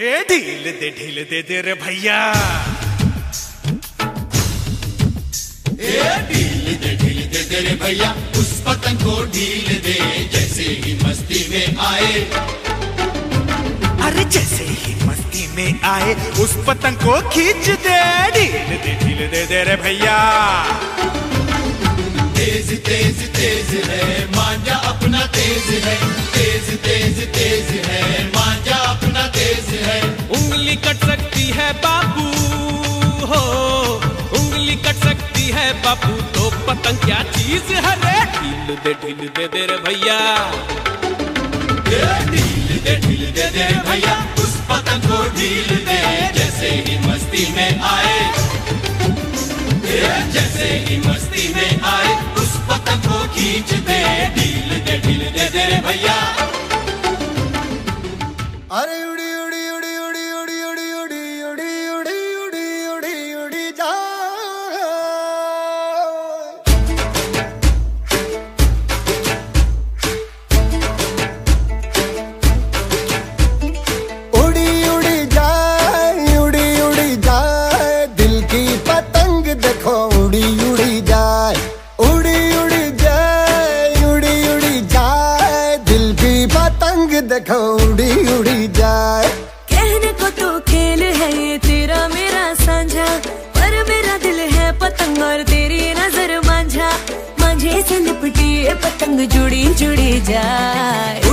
ढील दे रे भैया। ढील दे रे भैया, उस पतंग को ढील दे जैसे ही मस्ती में आए। अरे जैसे ही मस्ती में आए उस पतंग को खींच दे। ढील दे रे भैया। तेज तेज तेज है मांझा अपना तेज है, तेज तेज तेज है मांझा अपना तेज है। उंगली कट सकती है बापू हो, उंगली कट सकती है बापू, तो पतंग क्या चीज है रे। ढील दे रे भैया। ढील दे रे भैया, उस पतंग को ढील दे जैसे ही मस्ती में आए। जैसे ही मस्ती में आए उस पतंग को खींच दे। ढील दे रे भैया। अरे उड़ी उड़ी उड़ी उड़ी उड़ी उड़ी उड़ी उड़ी उड़ी उड़ी उड़ी उड़ी जा। उड़ी उड़ी जाए, उड़ी उड़ी जाए, दिल की पतंग देखो उड़ी उड़ी जाए। उड़ी उड़ी जाए, उड़ी उड़ी जाए, दिल की पतंग देखो उड़ी उड़ी जाए। कहने को तो खेल है ये तेरा मेरा साझा, पर मेरा दिल है पतंग और तेरी नजर मांझा। मांझे से लिपटी ये पतंग जुड़ी जुड़ी जाए।